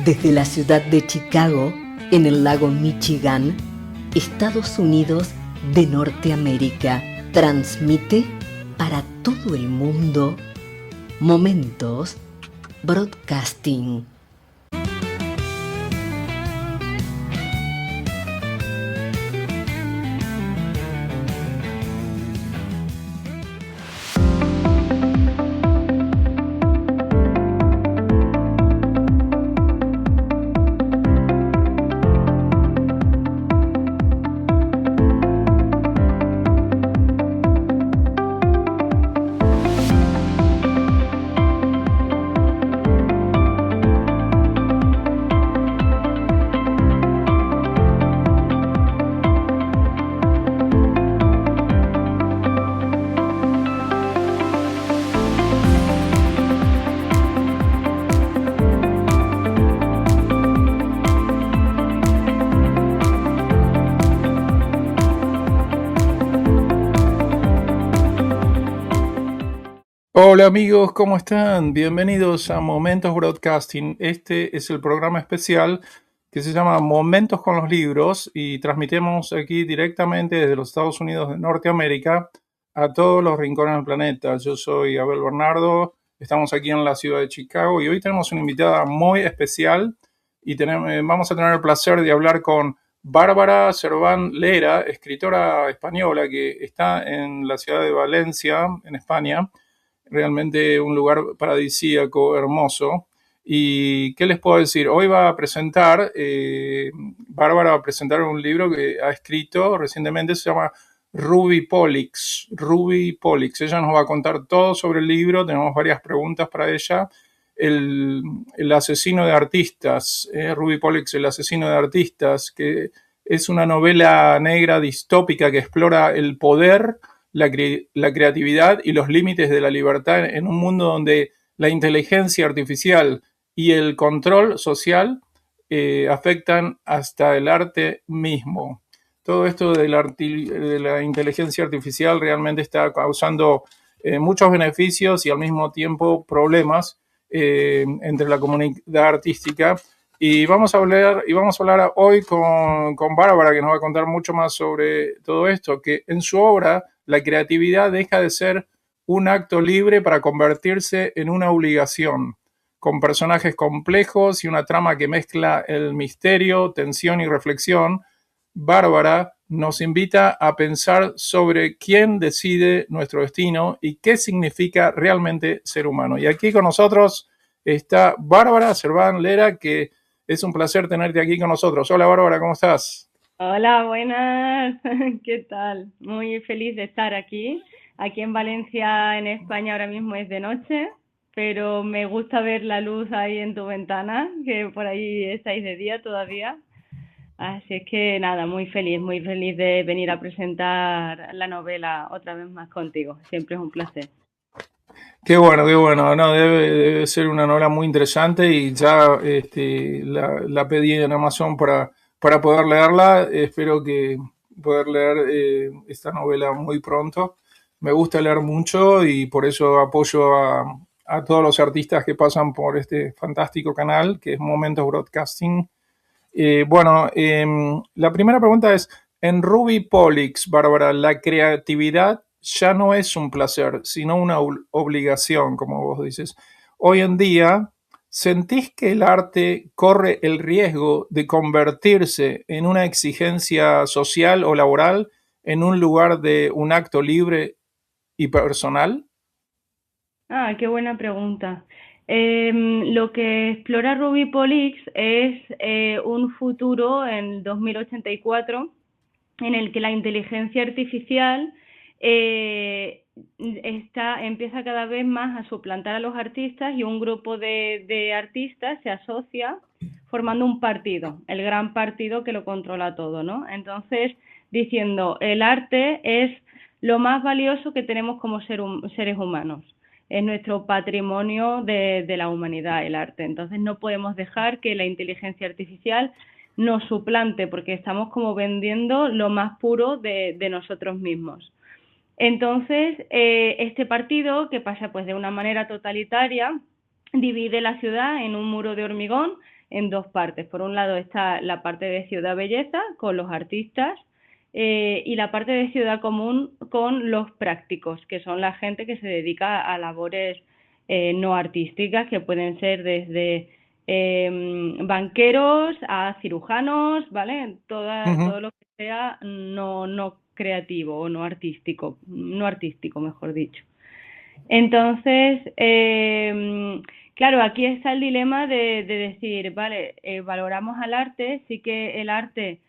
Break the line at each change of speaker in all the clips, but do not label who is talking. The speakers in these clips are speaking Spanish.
Desde la ciudad de Chicago, en el lago Michigan, Estados Unidos de Norteamérica, transmite para todo el mundo Momentos Broadcasting.
Hola amigos, ¿cómo están? Bienvenidos a Momentos Broadcasting. Este es el programa especial que se llama Momentos con los Libros y transmitimos aquí directamente desde los Estados Unidos de Norteamérica a todos los rincones del planeta. Yo soy Abel Bernardo, estamos aquí en la ciudad de Chicago y hoy tenemos una invitada muy especial y vamos a tener el placer de hablar con Bárbara Serván Lera, escritora española que está en la ciudad de Valencia, en España. Realmente un lugar paradisíaco, hermoso. ¿Y qué les puedo decir? Hoy va a presentar, Bárbara va a presentar un libro que ha escrito recientemente, se llama Ruby Polix. Ruby Polix. Ella nos va a contar todo sobre el libro, tenemos varias preguntas para ella. El asesino de artistas, Ruby Polix, el asesino de artistas, que es una novela negra distópica que explora el poder, la creatividad y los límites de la libertad en un mundo donde la inteligencia artificial y el control social afectan hasta el arte mismo. Todo esto de la inteligencia artificial realmente está causando muchos beneficios y al mismo tiempo problemas entre la comunidad artística. Y vamos a hablar hoy con Bárbara, que nos va a contar mucho más sobre todo esto, que en su obra la creatividad deja de ser un acto libre para convertirse en una obligación, con personajes complejos y una trama que mezcla el misterio, tensión y reflexión. Bárbara nos invita a pensar sobre quién decide nuestro destino y qué significa realmente ser humano. Y aquí con nosotros está Bárbara Serván Lera, que es un placer tenerte aquí con nosotros. Hola Bárbara, ¿cómo estás?
Hola, buenas. ¿Qué tal? Muy feliz de estar aquí. Aquí en Valencia, en España, ahora mismo es de noche, pero me gusta ver la luz ahí en tu ventana, que por ahí estáis de día todavía. Así es que nada, muy feliz de venir a presentar la novela otra vez más contigo. Siempre es un placer.
Qué bueno, qué bueno. No, debe ser una novela muy interesante y ya la pedí en Amazon para poder leerla. Espero que poder leer esta novela muy pronto. Me gusta leer mucho y por eso apoyo a todos los artistas que pasan por este fantástico canal que es Momentos Broadcasting. La primera pregunta es, en Ruby Polix, Bárbara, la creatividad ya no es un placer, sino una obligación, como vos dices. Hoy en día, ¿sentís que el arte corre el riesgo de convertirse en una exigencia social o laboral en un lugar de un acto libre y personal?
Ah, qué buena pregunta. Lo que explora Ruby Polix es un futuro en 2084 en el que la inteligencia artificial empieza cada vez más a suplantar a los artistas y un grupo de artistas se asocia formando un partido, el gran partido que lo controla todo, ¿no? Entonces, diciendo, el arte es lo más valioso que tenemos como seres humanos. Es nuestro patrimonio de la humanidad, el arte. Entonces, no podemos dejar que la inteligencia artificial nos suplante, porque estamos como vendiendo lo más puro de nosotros mismos. Entonces, este partido, que pasa pues de una manera totalitaria, divide la ciudad en un muro de hormigón en dos partes. Por un lado está la parte de ciudad belleza con los artistas y la parte de ciudad común con los prácticos, que son la gente que se dedica a labores no artísticas, que pueden ser desde banqueros a cirujanos, ¿vale? Todo lo que sea no creativo o no artístico, mejor dicho. Entonces, claro, aquí está el dilema de decir, vale, valoramos al arte, sí que el arte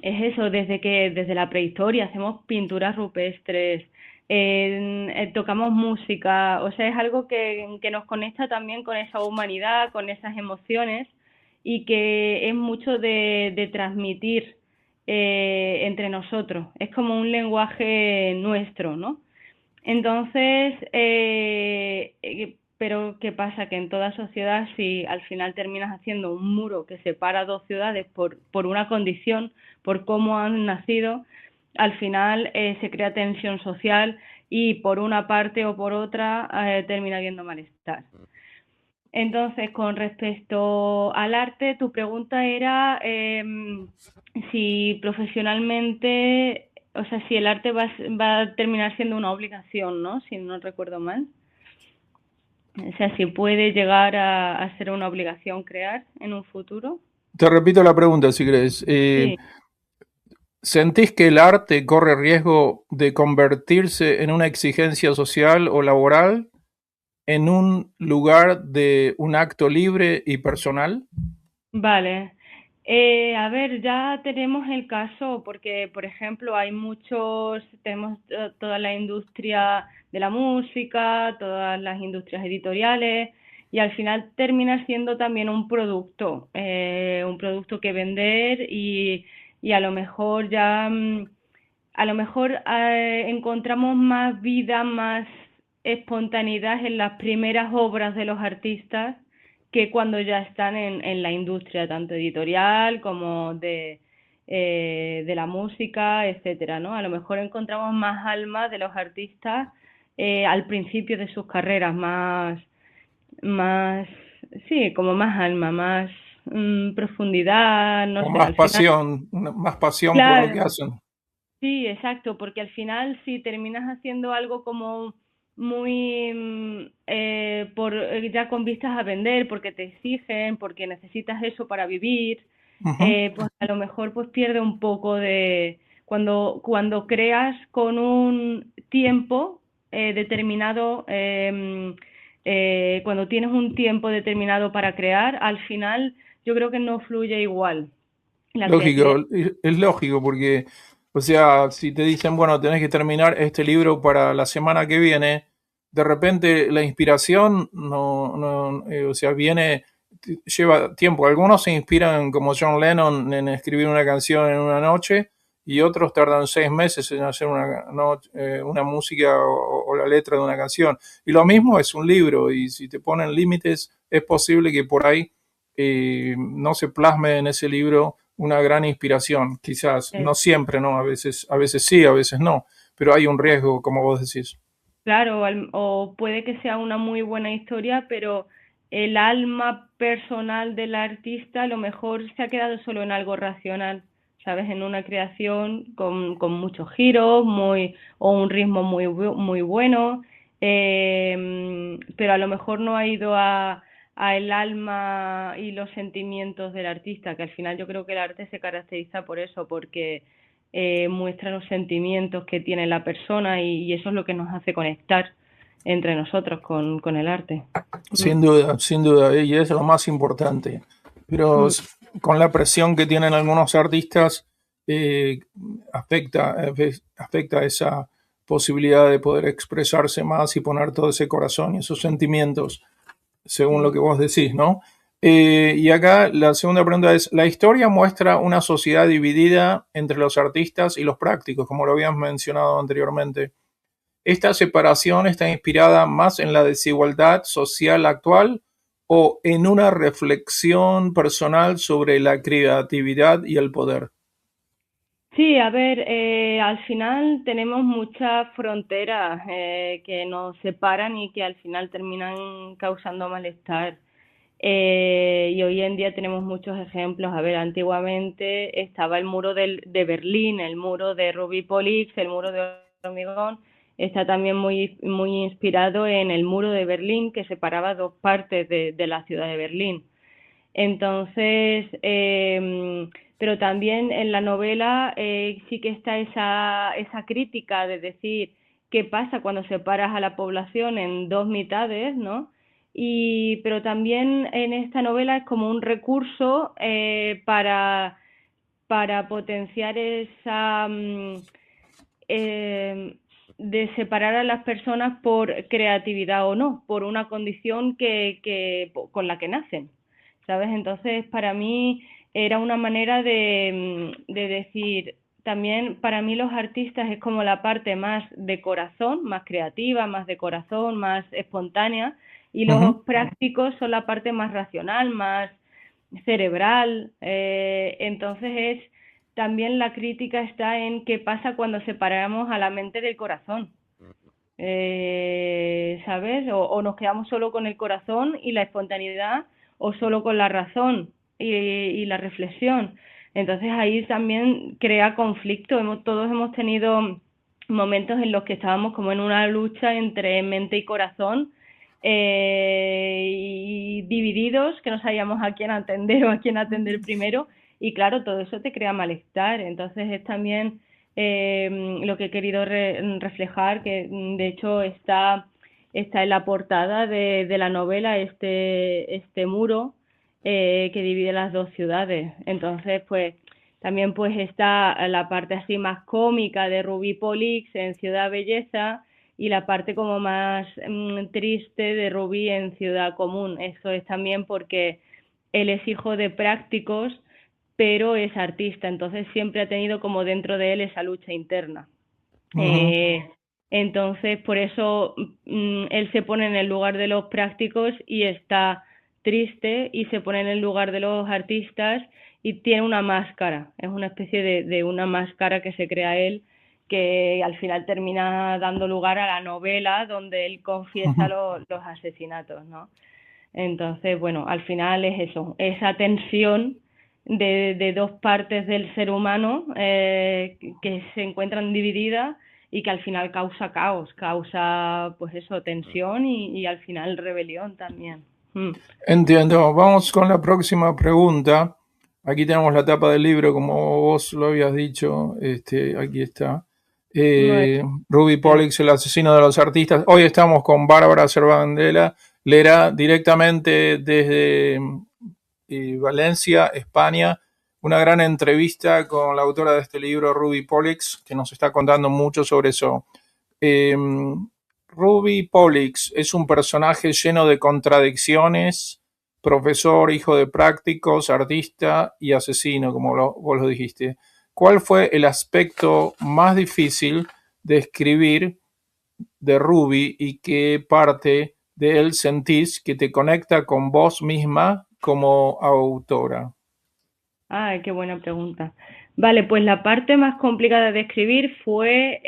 es eso, desde la prehistoria hacemos pinturas rupestres, tocamos música, o sea, es algo que nos conecta también con esa humanidad, con esas emociones y que es mucho de transmitir entre nosotros. Es como un lenguaje nuestro, ¿no? Entonces, pero ¿qué pasa? Que en toda sociedad, si al final terminas haciendo un muro que separa dos ciudades por una condición, por cómo han nacido, al final se crea tensión social y por una parte o por otra termina habiendo malestar. Entonces, con respecto al arte, tu pregunta era si profesionalmente, o sea, si el arte va a terminar siendo una obligación, ¿no? Si no recuerdo mal. O sea, si puede llegar a ser una obligación crear en un futuro.
Te repito la pregunta, si querés.
Sí.
¿Sentís que el arte corre riesgo de convertirse en una exigencia social o laboral en un lugar de un acto libre y personal?
Vale. A ver, ya tenemos el caso porque, por ejemplo, tenemos toda la industria de la música, todas las industrias editoriales y al final termina siendo también un producto que vender y a lo mejor encontramos más vida, más espontaneidad en las primeras obras de los artistas que cuando ya están en la industria, tanto editorial como de la música, etcétera, ¿no? A lo mejor encontramos más alma de los artistas al principio de sus carreras, sí, como más alma, más profundidad, no
O
sé, al final.
más pasión por lo que
Claro,
hacen.
sí, exacto, porque al final si terminas haciendo algo como muy ya con vistas a vender, porque te exigen, porque necesitas eso para vivir,
Ujú.
pues a lo mejor pues pierde un poco de cuando creas con un tiempo determinado, cuando tienes un tiempo determinado para crear, al final yo creo que no fluye igual la creatividad.
Lógico, es lógico porque, o sea, si te dicen, bueno, tenés que terminar este libro para la semana que viene, de repente la inspiración o sea, lleva tiempo. Algunos se inspiran como John Lennon en escribir una canción en una noche y otros tardan 6 meses en hacer una música o la letra de una canción. Y lo mismo es un libro y si te ponen límites, es posible que por ahí no se plasme en ese libro una gran inspiración, quizás, no siempre, ¿no? A veces sí, a veces no, pero hay un riesgo, como vos decís.
Claro, o puede que sea una muy buena historia, pero el alma personal del artista a lo mejor se ha quedado solo en algo racional, ¿sabes? En una creación con muchos giros, o un ritmo muy bueno, pero a lo mejor no ha ido a el alma y los sentimientos del artista, que al final yo creo que el arte se caracteriza por eso, porque muestra los sentimientos que tiene la persona y eso es lo que nos hace conectar entre nosotros con el arte.
Sin duda, y es lo más importante. Pero con la presión que tienen algunos artistas, eh, afecta esa posibilidad de poder expresarse más y poner todo ese corazón y esos sentimientos, según lo que vos decís, ¿no? Y acá la segunda pregunta es, ¿la historia muestra una sociedad dividida entre los artistas y los prácticos, como lo habíamos mencionado anteriormente? ¿Esta separación está inspirada más en la desigualdad social actual o en una reflexión personal sobre la creatividad y el poder?
Sí, a ver, al final tenemos muchas fronteras que nos separan y que al final terminan causando malestar. Y hoy en día tenemos muchos ejemplos. A ver, antiguamente estaba el muro de Berlín, el muro de Ruby Polix, el muro de hormigón. Está también muy inspirado en el muro de Berlín que separaba dos partes de la ciudad de Berlín. Entonces, pero también en la novela sí que está esa crítica de decir qué pasa cuando separas a la población en dos mitades, ¿no? Pero también en esta novela es como un recurso para potenciar esa de separar a las personas por creatividad o no, por una condición con la que nacen, ¿sabes? Entonces, para mí era una manera de decir, también para mí los artistas es como la parte más de corazón, más creativa, más de corazón, más espontánea, y los prácticos son la parte más racional, más cerebral. Entonces también la crítica está en qué pasa cuando separamos a la mente del corazón. ¿Sabes? O nos quedamos solo con el corazón y la espontaneidad, o solo con la razón y la reflexión. Entonces ahí también crea conflicto. Todos hemos tenido momentos en los que estábamos como en una lucha entre mente y corazón, y divididos, que no sabíamos a quién atender o a quién atender primero, y claro, todo eso te crea malestar. Entonces es también lo que he querido reflejar, que de hecho está en la portada de la novela, este muro que divide las dos ciudades. Entonces, pues también pues está la parte así más cómica de Ruby Polix en Ciudad Belleza, y la parte como más triste de Ruby en Ciudad Común. Eso es también porque él es hijo de prácticos, pero es artista, entonces siempre ha tenido como dentro de él esa lucha interna. Entonces, por eso él se pone en el lugar de los prácticos y está triste, y se pone en el lugar de los artistas y tiene una máscara. Es una especie de una máscara que se crea él, que al final termina dando lugar a la novela donde él confiesa los asesinatos, ¿no? Entonces, bueno, al final es eso, esa tensión de dos partes del ser humano que se encuentran divididas y que al final causa caos, causa pues eso, tensión y al final rebelión también.
Entiendo. Vamos con la próxima pregunta. Aquí tenemos la tapa del libro, como vos lo habías dicho. Aquí está.
Muy
Ruby
bien.
Polix, el asesino de los artistas. Hoy estamos con Bárbara Cervandela Lera, directamente desde Valencia, España. Una gran entrevista con la autora de este libro, Ruby Polix, que nos está contando mucho sobre eso. Ruby Polix es un personaje lleno de contradicciones, profesor, hijo de prácticos, artista y asesino, como vos lo dijiste. ¿Cuál fue el aspecto más difícil de escribir de Ruby y qué parte de él sentís que te conecta con vos misma como autora?
Ah, qué buena pregunta. Vale, pues la parte más complicada de escribir fue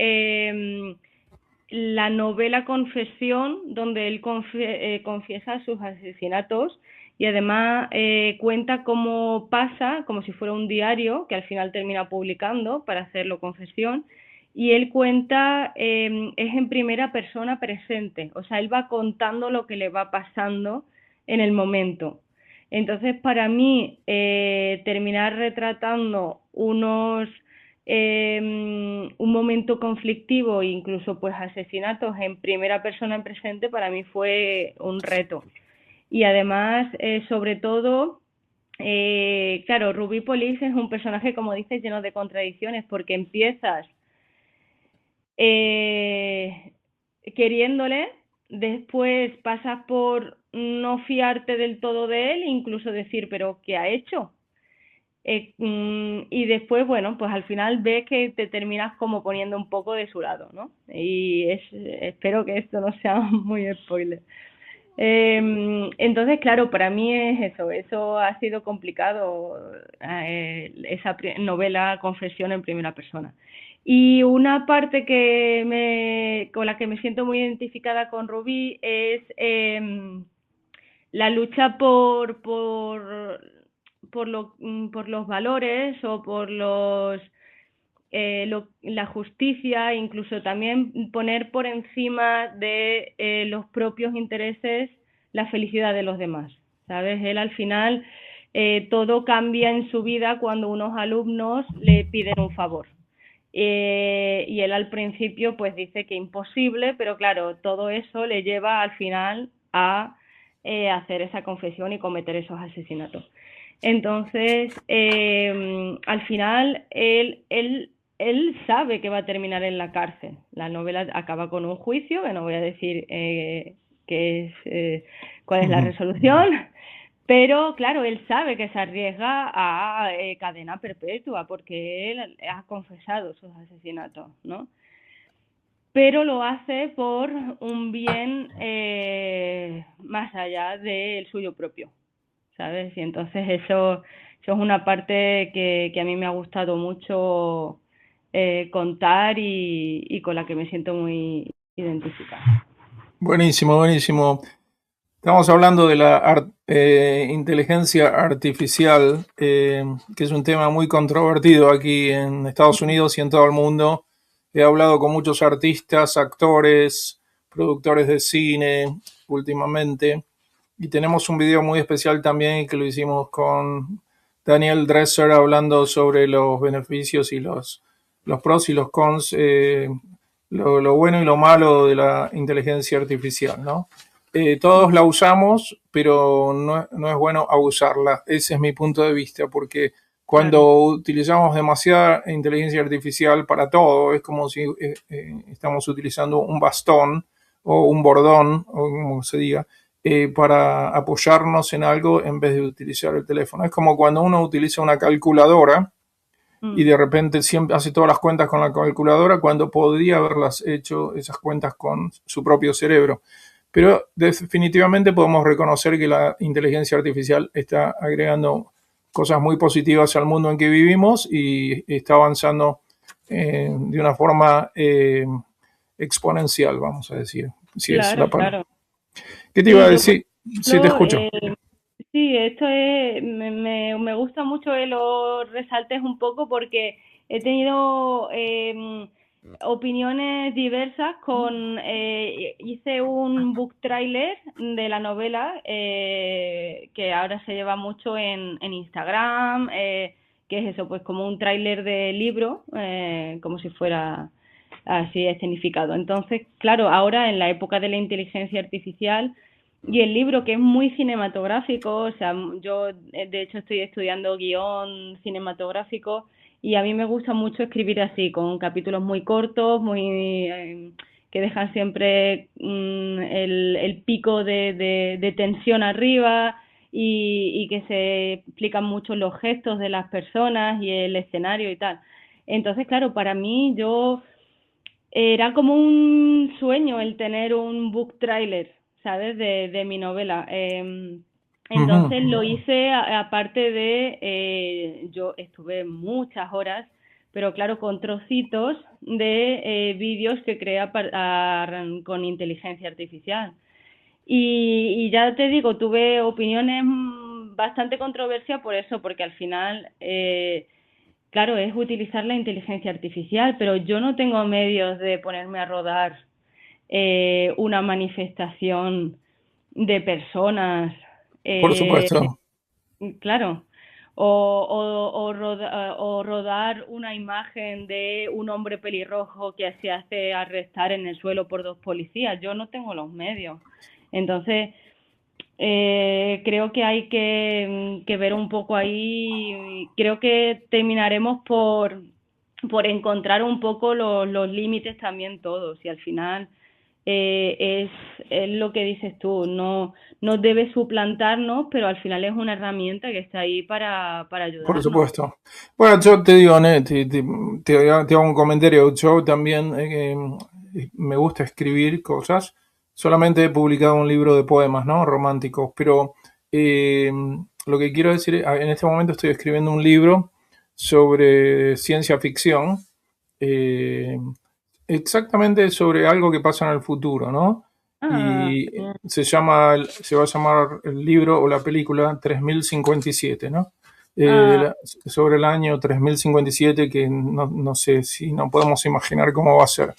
la novela Confesión, donde él confiesa sus asesinatos, y además cuenta cómo pasa, como si fuera un diario, que al final termina publicando para hacerlo confesión, y él cuenta, es en primera persona presente, o sea, él va contando lo que le va pasando en el momento. Entonces, para mí, terminar retratando un momento conflictivo e incluso pues asesinatos en primera persona en presente, para mí fue un reto. Y además, sobre todo, claro, Ruby Police es un personaje, como dices, lleno de contradicciones, porque empiezas queriéndole, después pasas por no fiarte del todo de él, incluso decir, pero ¿qué ha hecho? Y después, bueno, pues al final ves que te terminas como poniendo un poco de su lado, ¿no? Espero que esto no sea muy spoiler. Entonces, claro, para mí es eso ha sido complicado, esa novela Confesión en primera persona. Y una parte con la que me siento muy identificada con Rubí es la lucha por los valores o por la justicia, incluso también poner por encima de los propios intereses la felicidad de los demás, ¿sabes? Él al final todo cambia en su vida cuando unos alumnos le piden un favor. Y él al principio pues dice que imposible, pero claro, todo eso le lleva al final a hacer esa confesión y cometer esos asesinatos. Entonces, al final, él sabe que va a terminar en la cárcel. La novela acaba con un juicio, que no voy a decir cuál es la resolución, pero claro, él sabe que se arriesga a cadena perpetua porque él ha confesado sus asesinatos, ¿no? Pero lo hace por un bien más allá del suyo propio, ¿sabes? Y entonces eso es una parte que a mí me ha gustado mucho contar y con la que me siento muy identificada.
Buenísimo, buenísimo. Estamos hablando de la inteligencia artificial, que es un tema muy controvertido aquí en Estados Unidos y en todo el mundo. He hablado con muchos artistas, actores, productores de cine últimamente. Y tenemos un video muy especial también que lo hicimos con Daniel Dresser hablando sobre los beneficios y los pros y los cons, lo bueno y lo malo de la inteligencia artificial, ¿no? Todos la usamos, pero no es bueno abusarla. Ese es mi punto de vista, porque cuando utilizamos demasiada inteligencia artificial para todo, es como si estamos utilizando un bastón o un bordón, o como se diga, para apoyarnos en algo en vez de utilizar el teléfono. Es como cuando uno utiliza una calculadora y de repente siempre hace todas las cuentas con la calculadora cuando podría haberlas hecho esas cuentas con su propio cerebro. Pero definitivamente podemos reconocer que la inteligencia artificial está agregando cosas muy positivas al mundo en que vivimos y está avanzando de una forma exponencial, vamos a decir, si es la palabra.
Claro.
¿Qué te iba a decir? Sí, te escucho.
Sí, esto me gusta mucho que lo resaltes un poco porque he tenido opiniones diversas hice un book trailer de la novela que ahora se lleva mucho en Instagram, que es eso, pues como un tráiler de libro, como si fuera así escenificado. Entonces, claro, ahora en la época de la inteligencia artificial y el libro que es muy cinematográfico, o sea, yo de hecho estoy estudiando guión cinematográfico y a mí me gusta mucho escribir así, con capítulos muy cortos, que dejan siempre el pico de tensión arriba y que se explican mucho los gestos de las personas y el escenario y tal. Entonces, claro, para mí era como un sueño el tener un book trailer, ¿sabes? De mi novela. Entonces lo hice aparte yo estuve muchas horas, pero claro, con trocitos de vídeos que crea con inteligencia artificial. Y ya te digo, tuve opiniones bastante controversias por eso, porque al final claro, es utilizar la inteligencia artificial, pero yo no tengo medios de ponerme a rodar una manifestación de personas,
Por supuesto.
claro, o rodar una imagen de un hombre pelirrojo que se hace arrestar en el suelo por dos policías. Yo no tengo los medios. Entonces, creo que hay que ver un poco ahí. Creo que terminaremos por encontrar un poco los límites también todos. Y al final es lo que dices tú, no debe suplantarnos, pero al final es una herramienta que está ahí para ayudarnos.
Por supuesto. Bueno, yo te digo, te hago un comentario. Yo también me gusta escribir cosas. Solamente he publicado un libro de poemas, ¿no? Románticos. Pero lo que quiero decir, en este momento estoy escribiendo un libro sobre ciencia ficción. Exactamente sobre algo que pasa en el futuro, ¿no?
Ah,
y
genial.
se va a llamar el libro o la película 3057, ¿no?
Ah,
Sobre el año 3057 que no sé si no podemos imaginar cómo va a ser.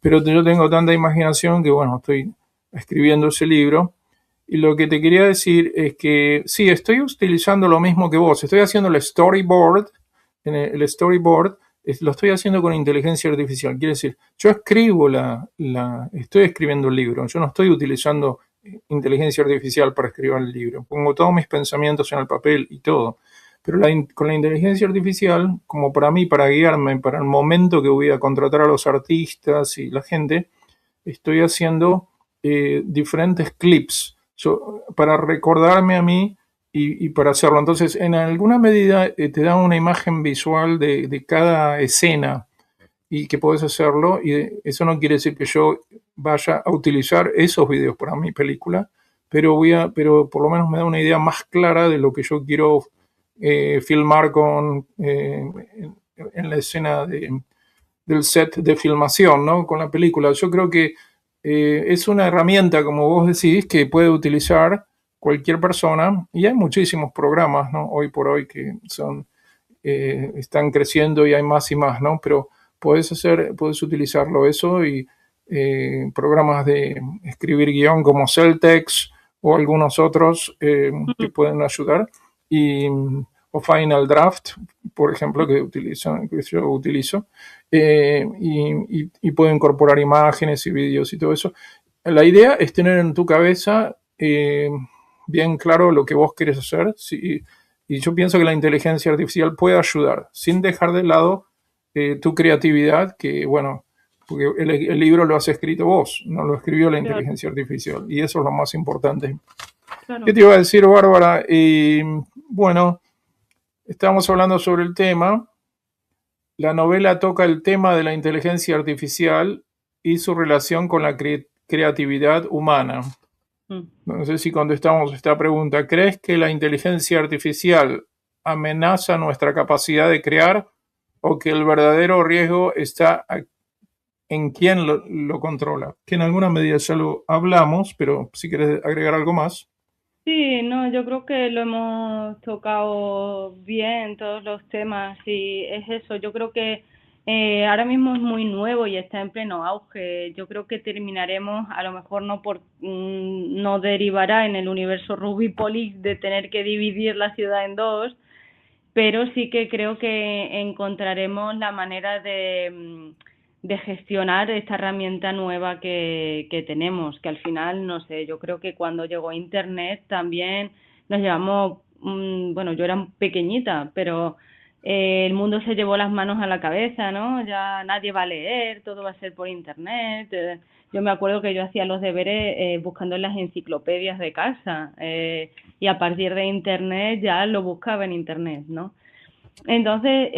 Pero yo tengo tanta imaginación que, bueno, estoy escribiendo ese libro. Y lo que te quería decir es que sí, estoy utilizando lo mismo que vos. Estoy haciendo el storyboard. El storyboard lo estoy haciendo con inteligencia artificial. Quiere decir, yo escribo estoy escribiendo el libro. Yo no estoy utilizando inteligencia artificial para escribir el libro. Pongo todos mis pensamientos en el papel y todo. Pero con la inteligencia artificial, como para mí, para guiarme, para el momento que voy a contratar a los artistas y la gente, estoy haciendo diferentes clips para recordarme a mí y para hacerlo. Entonces, en alguna medida te da una imagen visual de cada escena y que podés hacerlo. Y eso no quiere decir que yo vaya a utilizar esos videos para mi película, pero por lo menos me da una idea más clara de lo que yo quiero filmar en la escena del set de filmación, ¿no? Con la película. Yo creo que es una herramienta, como vos decís, que puede utilizar cualquier persona y hay muchísimos programas, ¿no? Hoy por hoy que están creciendo y hay más y más, ¿no? Pero puedes utilizarlo eso y programas de escribir guión como Celtex o algunos otros que pueden ayudar y, o Final Draft, por ejemplo, que yo utilizo y puede incorporar imágenes y vídeos y todo eso. La idea es tener en tu cabeza bien claro lo que vos querés hacer. Y yo pienso que la inteligencia artificial puede ayudar, sin dejar de lado tu creatividad, que bueno, porque el libro lo has escrito vos, no lo escribió la
claro,
inteligencia artificial, y eso es lo más importante. ¿Qué
claro.
te iba a decir, Bárbara? Bueno, estábamos hablando sobre el tema. La novela toca el tema de la inteligencia artificial y su relación con la creatividad humana.
Mm.
No sé si contestamos esta pregunta. ¿Crees que la inteligencia artificial amenaza nuestra capacidad de crear o que el verdadero riesgo está en quién lo controla? Que en alguna medida ya lo hablamos, pero si quieres agregar algo más.
Sí, no, yo creo que lo hemos tocado bien todos los temas y es eso. Yo creo que ahora mismo es muy nuevo y está en pleno auge. Yo creo que terminaremos, a lo mejor no derivará en el universo Rubipolis de tener que dividir la ciudad en dos, pero sí que creo que encontraremos la manera de gestionar esta herramienta nueva que tenemos, que al final, no sé, yo creo que cuando llegó Internet también nos llevamos, bueno, yo era pequeñita, pero el mundo se llevó las manos a la cabeza, ¿no? Ya nadie va a leer, todo va a ser por Internet. Yo me acuerdo que yo hacía los deberes buscando en las enciclopedias de casa y a partir de Internet ya lo buscaba en Internet, ¿no? Entonces,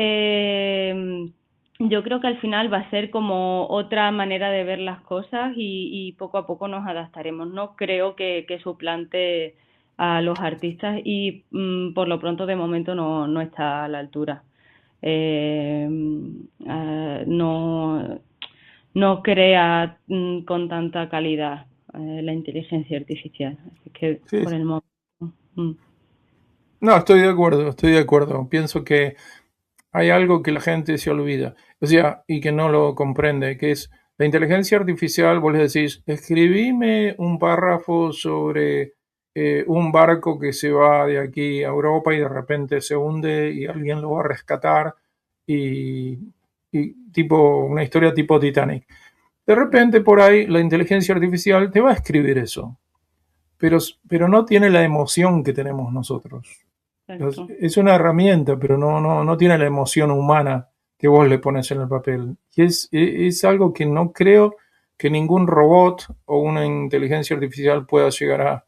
yo creo que al final va a ser como otra manera de ver las cosas y poco a poco nos adaptaremos. No creo que suplante a los artistas y por lo pronto de momento no está a la altura. Eh, no, no crea con tanta calidad la inteligencia artificial. Así que
Sí.
por el momento. mm,
No, estoy de acuerdo, estoy de acuerdo. Pienso que hay algo que la gente se olvida, o sea, y que no lo comprende, que es la inteligencia artificial. Vos le decís, escribime un párrafo sobre un barco que se va de aquí a Europa y de repente se hunde y alguien lo va a rescatar y, y tipo una historia tipo Titanic. De repente por ahí la inteligencia artificial te va a escribir eso, pero no tiene la emoción que tenemos nosotros.
exacto.
Es una herramienta, pero no tiene la emoción humana que vos le pones en el papel. Y es algo que no creo que ningún robot o una inteligencia artificial pueda llegar a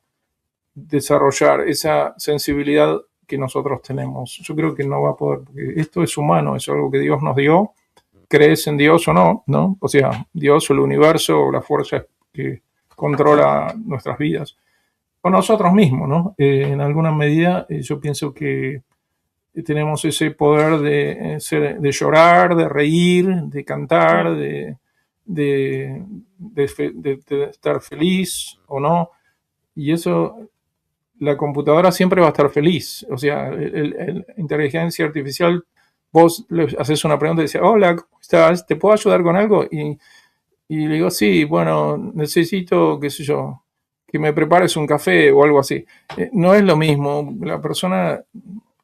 desarrollar esa sensibilidad que nosotros tenemos. Yo creo que no va a poder, porque esto es humano, es algo que Dios nos dio, crees en Dios o no, ¿no? O sea, Dios o el universo o la fuerza que controla nuestras vidas. O nosotros mismos, ¿no? En alguna medida yo pienso que tenemos ese poder de llorar, de reír, de cantar, de estar feliz o no. Y eso, la computadora siempre va a estar feliz. O sea, inteligencia artificial, vos le haces una pregunta y dices, hola, ¿cómo estás? ¿Te puedo ayudar con algo? Y le digo, sí, bueno, necesito, qué sé yo, que me prepares un café o algo así. No es lo mismo. La persona,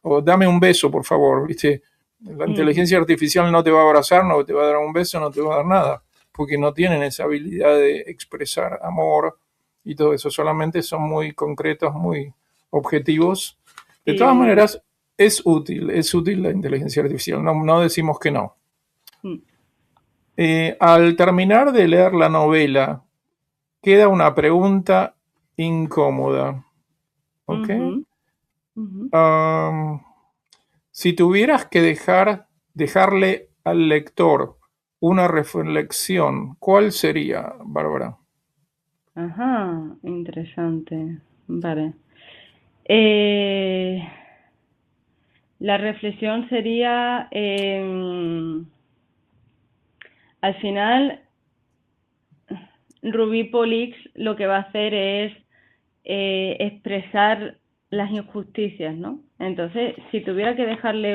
o dame un beso, por favor, ¿viste? La inteligencia artificial no te va a abrazar, no te va a dar un beso, no te va a dar nada, porque no tienen esa habilidad de expresar amor y todo eso. Solamente son muy concretos, muy objetivos. De
Sí,
todas
muy...
maneras, es útil la inteligencia artificial, no decimos que no. Al terminar de leer la novela, queda una pregunta incómoda. ¿Ok?
Ujú, ujú.
Si tuvieras que dejarle al lector una reflexión, ¿cuál sería, Bárbara?
Ajá, interesante. Vale. Eh, la reflexión sería, al final, Rubí Polix lo que va a hacer es expresar las injusticias, ¿no? Entonces, si tuviera que dejarle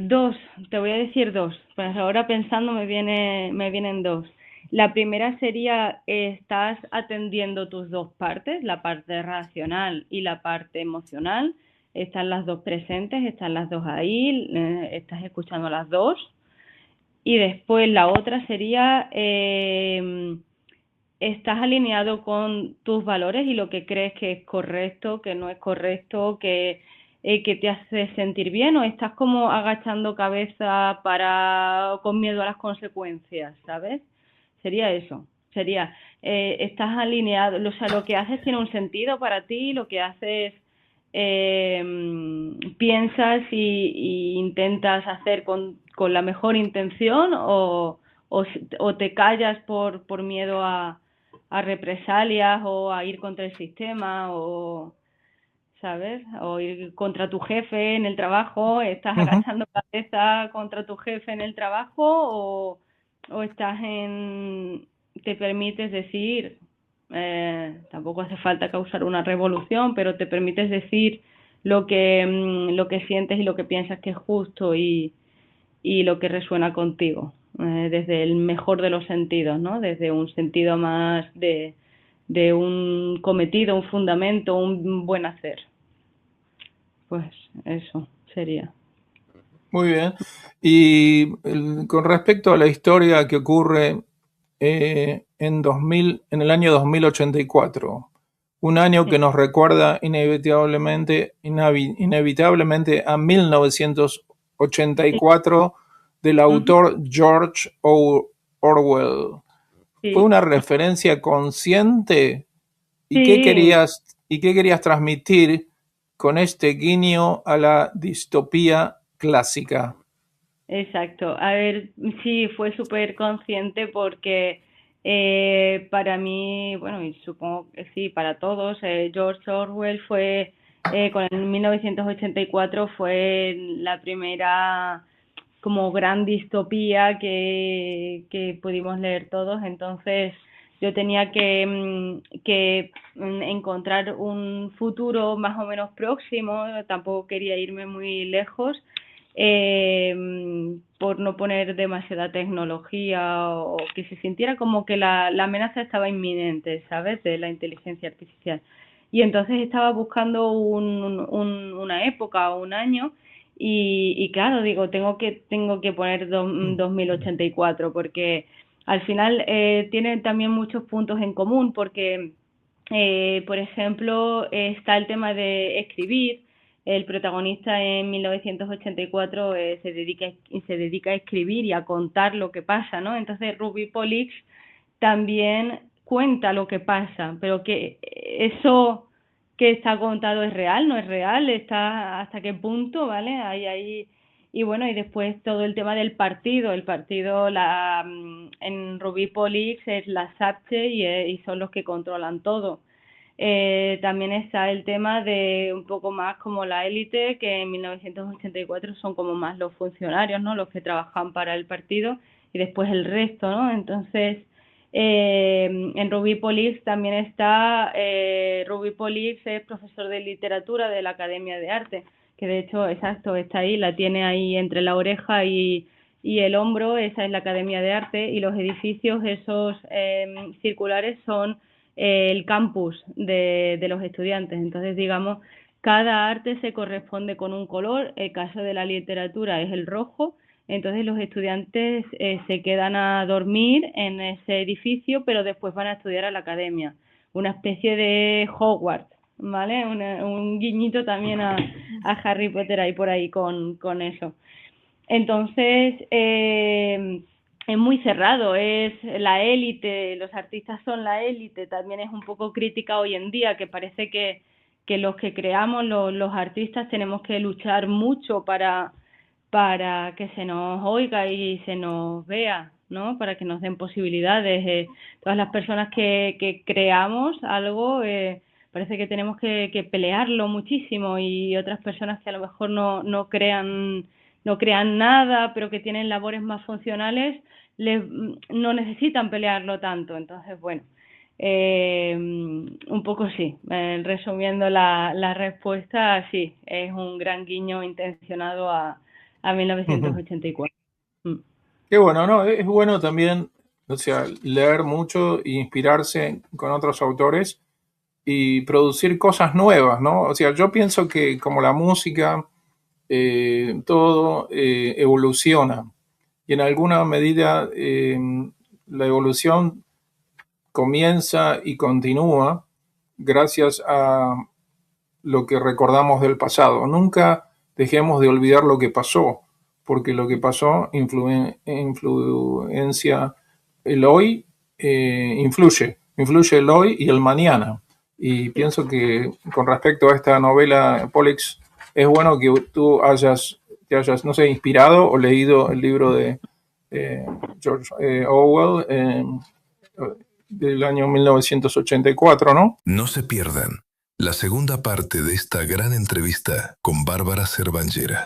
dos, te voy a decir dos, pues ahora pensando me vienen dos. La primera sería, estás atendiendo tus dos partes, la parte racional y la parte emocional, están las dos presentes, están las dos ahí, estás escuchando las dos. Y después la otra sería, estás alineado con tus valores y lo que crees que es correcto, que no es correcto, que te hace sentir bien, o estás como agachando cabeza con miedo a las consecuencias, ¿sabes? Sería eso, sería, estás alineado, o sea, lo que haces tiene un sentido para ti, lo que haces piensas y intentas hacer con la mejor intención o te callas por miedo a represalias o a ir contra el sistema o, ¿sabes? O ir contra tu jefe en el trabajo, estás
Ujú.
agachando cabeza contra tu jefe en el trabajo o te permites decir, tampoco hace falta causar una revolución, pero te permites decir lo que sientes y lo que piensas que es justo y lo que resuena contigo, desde el mejor de los sentidos, ¿no? Desde un sentido más de un cometido, un fundamento, un buen hacer. Pues eso sería.
Muy bien. Y con respecto a la historia que ocurre en el año 2084, un año que nos recuerda inevitablemente a 1984 del
Ujú.
autor George Orwell. ¿Fue
Sí,
una referencia consciente?
sí,
¿Y qué querías transmitir con este guiño a la distopía clásica?
exacto. A ver, sí, fue súper consciente porque para mí, bueno, y supongo que sí, para todos, George Orwell fue, con el 1984 fue la primera como gran distopía que pudimos leer todos. Entonces yo tenía que encontrar un futuro más o menos próximo, tampoco quería irme muy lejos, por no poner demasiada tecnología o que se sintiera como que la amenaza estaba inminente, ¿sabes? De la inteligencia artificial. Y entonces estaba buscando una época o un año y claro, digo, tengo que poner 2084 porque al final tiene también muchos puntos en común porque, por ejemplo, está el tema de escribir. El protagonista en 1984 se dedica a escribir y a contar lo que pasa, ¿no? Entonces Ruby Polix también cuenta lo que pasa, pero que eso que está contado es real, no es real, está hasta qué punto, ¿vale? Y bueno, y después todo el tema del partido, en Ruby Polix es la SAPCHE y son los que controlan todo. También está el tema de un poco más como la élite, que en 1984 son como más los funcionarios, ¿no? Los que trabajan para el partido. y después el resto, ¿no? Entonces, en Rubí Polix también está, Rubí Polix es profesor de literatura de la Academia de Arte, que de hecho, exacto, está ahí, la tiene ahí entre la oreja y el hombro, esa es la Academia de Arte, y los edificios esos circulares son el campus de los estudiantes. Entonces, digamos, cada arte se corresponde con un color, el caso de la literatura es el rojo, entonces los estudiantes se quedan a dormir en ese edificio, pero después van a estudiar a la academia, una especie de Hogwarts, ¿vale? Un guiñito también a Harry Potter ahí por ahí con eso. Entonces, es muy cerrado, es la élite, los artistas son la élite, también es un poco crítica hoy en día, que parece que los que creamos, los artistas, tenemos que luchar mucho para que se nos oiga y se nos vea, ¿no? Para que nos den posibilidades. Todas las personas que creamos algo, parece que tenemos que pelearlo muchísimo, y otras personas que a lo mejor no crean nada, pero que tienen labores más funcionales, no necesitan pelearlo tanto. Entonces, bueno, un poco sí, resumiendo la respuesta, sí, es un gran guiño intencionado a 1984.
Qué bueno, ¿no? Es bueno también, o sea, leer mucho e inspirarse con otros autores y producir cosas nuevas, ¿no? O sea, yo pienso que como la música, todo evoluciona, y en alguna medida la evolución comienza y continúa gracias a lo que recordamos del pasado. Nunca dejemos de olvidar lo que pasó, porque lo que pasó influencia el hoy, influye el hoy y el mañana. Y pienso que con respecto a esta novela, Polix, es bueno que tú te hayas, no sé, inspirado o leído el libro de George Orwell del año 1984, ¿no?
No se pierdan la segunda parte de esta gran entrevista con Bárbara Cervangera.